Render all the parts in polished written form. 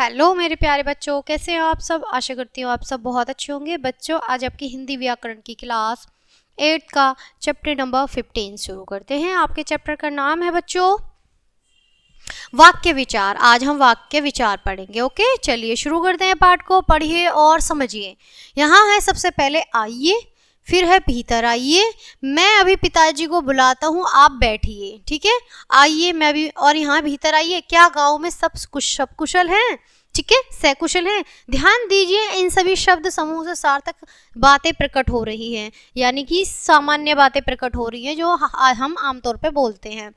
Hello मेरे प्यारे बच्चों, कैसे हो आप सब। आशा करती हूँ आप सब बहुत अच्छे होंगे। बच्चों, आज आपकी हिंदी व्याकरण की क्लास 8 का चैप्टर नंबर 15 शुरू करते हैं। आपके चैप्टर का नाम है बच्चों वाक्य विचार। आज हम वाक्य विचार पढ़ेंगे। ओके, चलिए शुरू करते हैं। पाठ को पढ़िए और समझिए। यहाँ है सबसे पहले आइए, फिर है भीतर आइए, मैं अभी पिताजी को बुलाता हूँ, आप बैठिए। ठीक है, आइए, मैं अभी, और यहाँ भीतर आइए। क्या गांव में सब कुशल हैं? ठीक है, सकुशल हैं। ध्यान दीजिए, इन सभी शब्द समूह से सार्थक बातें प्रकट हो रही हैं, यानी कि सामान्य बातें प्रकट हो रही हैं जो हम आमतौर पे बोलते हैं।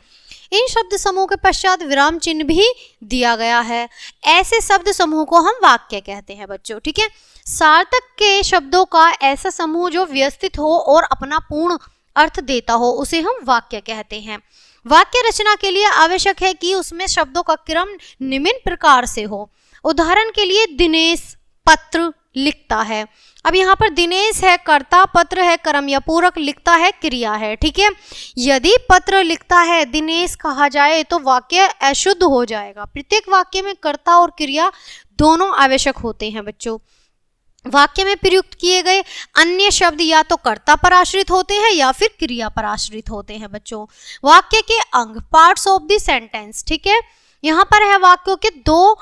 इन शब्द समूह के पश्चात विराम चिन्ह भी दिया गया है। ऐसे शब्द समूह को हम वाक्य कहते हैं बच्चों। ठीक है, सार्थक के शब्दों का ऐसा समूह जो व्यवस्थित हो और अपना पूर्ण अर्थ देता हो, उसे हम वाक्य कहते हैं। वाक्य रचना के लिए आवश्यक है कि उसमें शब्दों का क्रम निम्न प्रकार से हो। उदाहरण के लिए, दिनेश पत्र लिखता है। अब यहाँ पर दिनेश है कर्ता, पत्र है कर्म या पूरक, लिखता है क्रिया है। ठीक है, यदि पत्र लिखता है दिनेश कहा जाए तो वाक्य अशुद्ध हो जाएगा। प्रत्येक वाक्य में कर्ता और क्रिया दोनों आवश्यक होते हैं बच्चों। वाक्य में प्रयुक्त किए गए अन्य शब्द या तो कर्ता पर आश्रित होते हैं या फिर क्रिया पर आश्रित होते हैं बच्चों। वाक्य के अंग, पार्ट्स ऑफ द सेंटेंस। ठीक है, यहाँ पर है वाक्यों के दो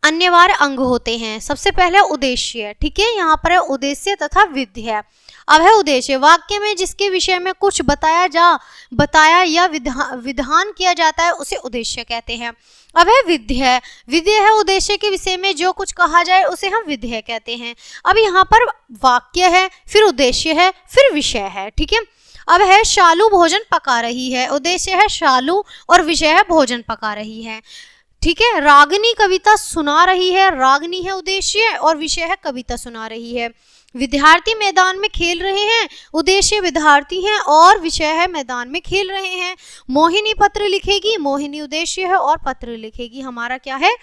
अन्यवार्य अंग होते हैं। सबसे पहले उद्देश्य। ठीक है, यहाँ पर है उद्देश्य तथा विधेय। अब है उद्देश्य, वाक्य में जिसके विषय में कुछ बताया या विधान किया जाता है उसे उद्देश्य कहते हैं। अब है विधेय। विधेय है उद्देश्य के विषय में जो कुछ कहा जाए उसे हम विधेय कहते हैं। अब यहाँ पर वाक्य है, फिर उद्देश्य है, फिर विषय है। ठीक है, अब है शालू भोजन पका रही है। उद्देश्य है शालू और विषय है भोजन पका रही है। ठीक है, रागिनी कविता सुना रही है। रागिनी है उद्देश्य और विषय है कविता सुना रही है। विद्यार्थी मैदान में खेल रहे हैं। उद्देश्य विद्यार्थी हैं और विषय है मैदान में खेल रहे हैं। मोहिनी पत्र लिखेगी। मोहिनी उद्देश्य है और पत्र लिखेगी हमारा क्या है?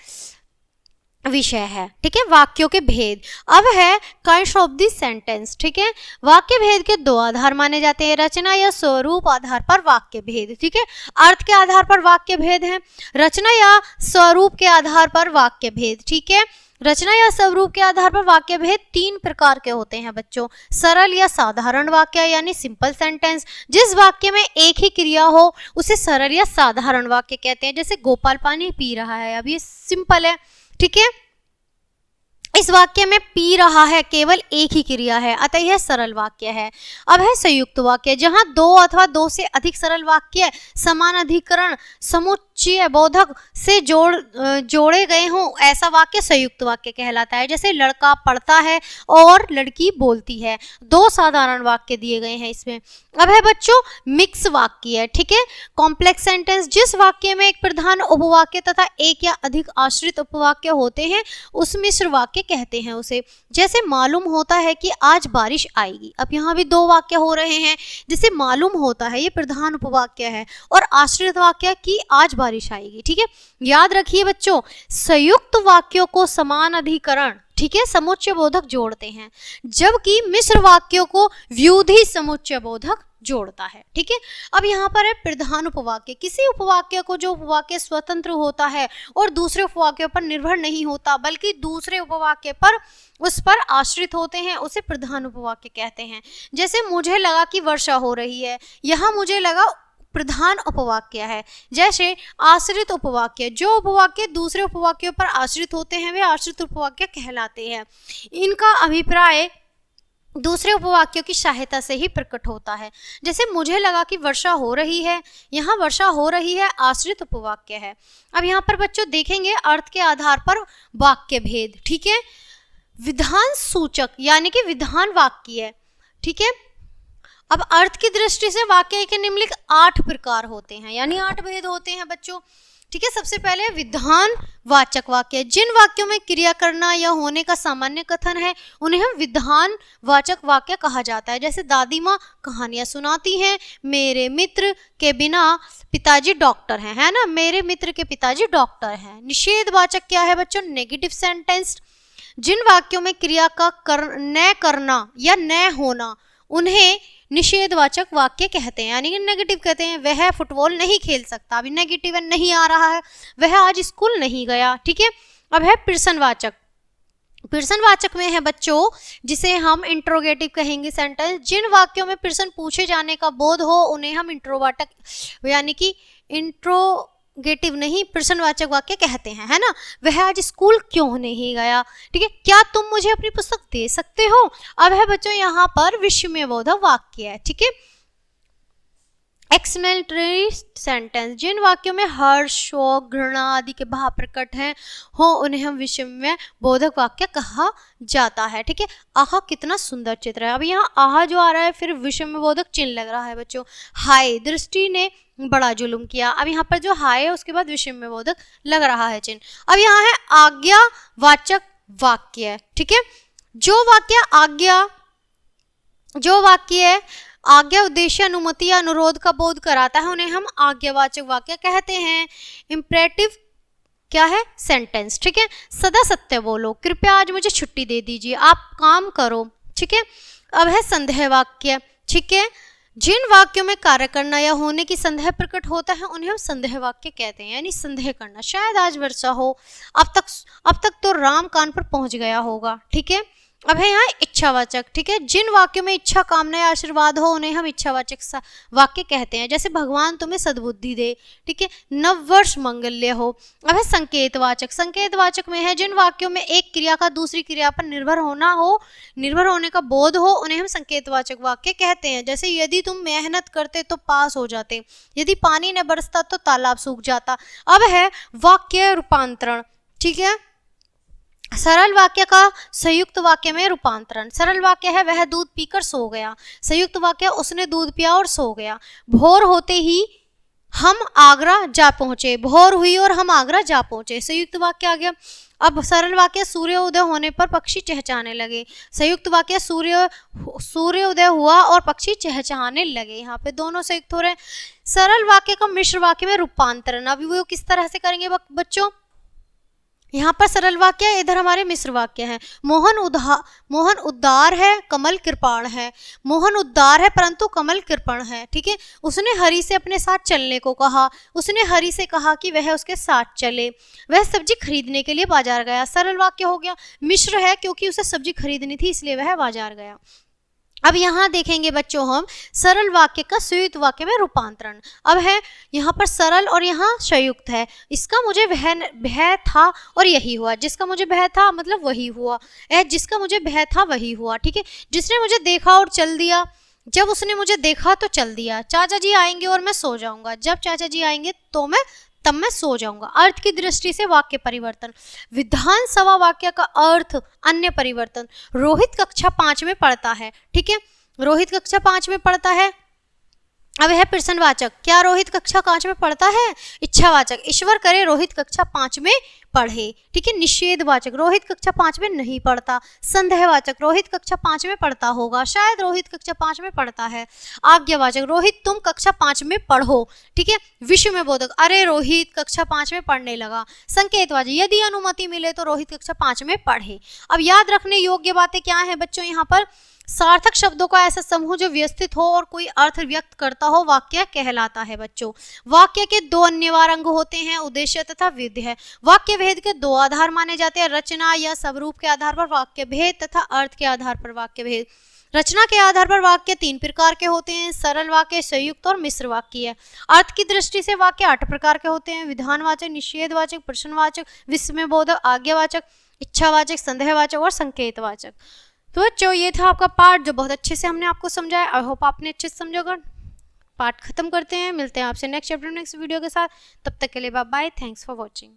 विषय है। ठीक है, वाक्यों के भेद। अब है काइंड्स ऑफ द सेंटेंस। ठीक है, वाक्य भेद के दो आधार माने जाते हैं, रचना या स्वरूप आधार पर वाक्य भेद। ठीक है, अर्थ के आधार पर वाक्य भेद है, रचना या स्वरूप के आधार पर वाक्य भेद। ठीक है, रचना या स्वरूप के आधार पर वाक्य भेद तीन प्रकार के होते हैं बच्चों। सरल या साधारण वाक्य यानी सिंपल सेंटेंस। जिस वाक्य में एक ही क्रिया हो उसे सरल या साधारण वाक्य कहते हैं। जैसे गोपाल पानी पी रहा है, अब ये सिंपल है। ठीक है, इस वाक्य में पी रहा है केवल एक ही क्रिया है, अतः यह सरल वाक्य है। अब है संयुक्त वाक्य, जहां दो अथवा दो से अधिक सरल वाक्य समान अधिकरण समुच्चय बोधक से जोड़े गए हों, ऐसा वाक्य संयुक्त वाक्य कहलाता है। जैसे लड़का पढ़ता है और लड़की बोलती है। दो साधारण वाक्य दिए गए हैं इसमें। अब है बच्चों मिक्स वाक्य। ठीक है, कॉम्प्लेक्स सेंटेंस, जिस वाक्य में एक प्रधान उपवाक्य तथा एक या अधिक आश्रित उपवाक्य होते हैं उस मिश्र वाक्य कहते हैं उसे। जैसे मालूम होता है कि आज बारिश आएगी। अब यहाँ भी दो वाक्य हो रहे हैं। जैसे मालूम होता है, ये प्रधान उपवाक्य है, और आश्रित वाक्य कि आज बारिश आएगी। ठीक है, याद रखिए बच्चों, संयुक्त वाक्यों को समान अधिकरण, ठीक है, समुच्चय बोधक जोड़ते हैं, जबकि मिश्र वाक्यों को व्युधि समुच्चय बोधक जोड़ता है। ठीक है, अब यहाँ पर है प्रधान उपवाक्य। किसी उपवाक्य को जो उपवाक्य स्वतंत्र होता है और दूसरे उपवाक्यों पर निर्भर नहीं होता बल्कि दूसरे उपवाक्य पर उस पर आश्रित होते हैं उसे प्रधान उपवाक्य कहते हैं। जैसे मुझे लगा कि वर्षा हो रही है, यहाँ मुझे लगा प्रधान उपवाक्य है। जैसे आश्रित उपवाक्य, जो उपवाक्य दूसरे उपवाक्यों पर आश्रित होते हैं वे आश्रित उपवाक्य कहलाते हैं। इनका अभिप्राय दूसरे उपवाक्यों की सहायता से ही प्रकट होता है। जैसे मुझे लगा कि वर्षा हो रही है, यहाँ वर्षा हो रही है आश्रित उपवाक्य है। अब यहाँ पर बच्चों देखेंगे अर्थ के आधार पर वाक्य भेद। ठीक है, विधान सूचक यानी कि विधान वाक्य। ठीक है, अब अर्थ की दृष्टि से वाक्य के निम्नलिखित 8 प्रकार होते हैं, यानी 8 भेद होते हैं बच्चों। ठीक है, सबसे पहले विधान वाचक वाक्य। जिन वाक्यों में क्रिया करना या होने का सामान्य कथन है उन्हें हम विधान वाचक वाक्य कहा जाता है। जैसे दादी माँ कहानियां सुनाती हैं, मेरे मित्र के बिना पिताजी डॉक्टर हैं, है ना, मेरे मित्र के पिताजी डॉक्टर हैं। निषेध वाचक क्या है बच्चों? Negative sentence. जिन वाक्यों में क्रिया का न करना या न होना उन्हें निषेधवाचक वाक्य कहते हैं, यानी कि नेगेटिव कहते हैं। वह फुटबॉल नहीं खेल सकता, अभी नेगेटिव है, नहीं आ रहा है। वह आज स्कूल नहीं गया। ठीक है, अब है प्रश्नवाचक। प्रश्नवाचक में है बच्चों जिसे हम इंट्रोगेटिव कहेंगे सेंटेंस। जिन वाक्यों में प्रश्न पूछे जाने का बोध हो उन्हें हम इंट्रोवाचक यानी कि इंट्रोगेटिव नहीं प्रश्नवाचक वाक्य कहते हैं, है ना। वह आज स्कूल क्यों नहीं गया, ठीक है। क्या तुम मुझे अपनी पुस्तक दे सकते हो। अब है बच्चों यहाँ पर विस्मयबोधक वाक्य है, ठीक है। Exclamatory sentence. जिन वाक्यों में हर्ष, शोक, घृणा आदि के भाव प्रकट हैं हो उन्हें हम विस्मय बोधक वाक्य कहा जाता है, ठीक है। आहा कितना सुंदर चित्र है। अब यहाँ आहा जो आ रहा है फिर विस्मय बोधक चिन्ह लग रहा है बच्चों। हाय दृष्टि ने बड़ा जुल्म किया। अब यहाँ पर जो हाय है उसके बाद विस्मय बोधक लग रहा है चिन्ह। अब यहाँ है आज्ञावाचक वाक्य, ठीक है। जो वाक्य आज्ञा, उद्देश्य, अनुमति या अनुरोध का बोध कराता है उन्हें हम आज्ञावाचक वाक्य कहते हैं। इंपरेटिव क्या है सेंटेंस, ठीक है। सदा सत्य बोलो, कृपया आज मुझे छुट्टी दे दीजिए, आप काम करो, ठीक है। अब है संदेह वाक्य, ठीक है। जिन वाक्यों में कार्य करना या होने की संदेह प्रकट होता है उन्हें हम संदेह वाक्य कहते हैं, यानी संदेह करना। शायद आज वर्षा हो, अब तक तो राम कान पर पहुंच गया होगा, ठीक है। अब है यहाँ इच्छावाचक, ठीक है। जिन वाक्यों में इच्छा, कामना या आशीर्वाद हो उन्हें हम इच्छावाचक वाक्य कहते हैं, जैसे भगवान तुम्हें सद्बुद्धि दे, ठीक है। नववर्ष मंगल्य हो। अब है संकेतवाचक। संकेतवाचक में है जिन वाक्यों में एक क्रिया का दूसरी क्रिया पर निर्भर होने का बोध हो उन्हें हम संकेतवाचक वाक्य कहते हैं, जैसे यदि तुम मेहनत करते तो पास हो जाते, यदि पानी न बरसता तो तालाब सूख जाता। अब है वाक्य रूपांतरण, ठीक है। सरल वाक्य का संयुक्त वाक्य में रूपांतरण। सरल वाक्य है वह दूध पीकर सो गया। संयुक्त वाक्य उसने दूध पिया और सो गया। भोर होते ही हम आगरा जा पहुंचे, भोर हुई और हम आगरा जा पहुंचे। संयुक्त वाक्य आ गया। अब सरल वाक्य सूर्योदय होने पर पक्षी चहचहाने लगे। संयुक्त वाक्य सूर्योदय हुआ और पक्षी चहचहाने लगे। यहाँ पे दोनों संयुक्त हो रहे हैं। सरल वाक्य का मिश्र वाक्य में रूपांतरण। अभी वो किस तरह से करेंगे बच्चों, यहाँ पर सरल वाक्य, इधर हमारे मिश्र वाक्य हैं। मोहन उदार है, कमल कृपाण है। मोहन उदार है परंतु कमल कृपण है, ठीक है। उसने हरि से अपने साथ चलने को कहा। उसने हरि से कहा कि वह उसके साथ चले। वह सब्जी खरीदने के लिए बाजार गया। सरल वाक्य हो गया। मिश्र है क्योंकि उसे सब्जी खरीदनी थी इसलिए वह बाजार गया। अब यहाँ देखेंगे बच्चों हम सरल वाक्य का संयुक्त वाक्य में रूपांतरण। अब है यहाँ पर सरल और यहाँ संयुक्त है। इसका मुझे भय था और यही हुआ। जिसका मुझे भय था मतलब वही हुआ। जिसका मुझे भय था वही हुआ, ठीक है। जिसने मुझे देखा और चल दिया। जब उसने मुझे देखा तो चल दिया। चाचा जी आएंगे और मैं सो जाऊंगा। जब चाचा जी आएंगे तब मैं सो जाऊंगा। अर्थ की दृष्टि से वाक्य परिवर्तन। विधानसभा वाक्य का अर्थ अन्य परिवर्तन। रोहित कक्षा 5 में पढ़ता है, ठीक है। रोहित कक्षा 5 में पढ़ता है। अब है प्रश्नवाचक। क्या रोहित कक्षा 5 में पढ़ता है। इच्छावाचक। ईश्वर करे रोहित कक्षा 5 में पढ़े, ठीक है। निषेधवाचक। रोहित कक्षा 5 में नहीं पढ़ता। संदेहवाचक। रोहित कक्षा 5 में पढ़ता होगा, शायद रोहित कक्षा 5 में पढ़ता है। आज्ञावाचक। रोहित तुम कक्षा 5 में पढ़ो, ठीक है। विस्मयबोधक। अरे रोहित कक्षा 5 में पढ़ने लगा। संकेतवाचक। यदि अनुमति मिले तो रोहित कक्षा 5 में पढ़े। अब याद रखने योग्य बातें क्या है बच्चों, यहाँ पर सार्थक शब्दों का ऐसा समूह जो व्यवस्थित हो और कोई अर्थ व्यक्त करता हो वाक्य कहलाता है बच्चों। वाक्य के 2 अन्यवार अंग होते हैं, उद्देश्य तथा विधेय। वाक्य भेद के 2 आधार माने जाते हैं, रचना या स्वरूप के आधार पर वाक्य भेद तथा अर्थ के आधार पर वाक्य भेद। रचना के आधार पर वाक्य 3 प्रकार के होते हैं, सरल वाक्य, संयुक्त और मिश्र वाक्य। अर्थ की दृष्टि से वाक्य 8 प्रकार के होते हैं, विधानवाचक, निषेधवाचक, प्रश्नवाचक, विस्मयबोधक, आज्ञावाचक, इच्छावाचक, संदेहवाचक और संकेतवाचक। तो बच्चों ये था आपका पाठ जो बहुत अच्छे से हमने आपको समझाया। आई होप आपने अच्छे से समझा होगा। पाठ खत्म करते हैं, मिलते हैं आपसे नेक्स्ट चैप्टर नेक्स्ट वीडियो के साथ। तब तक के लिए bye bye, thanks for watching.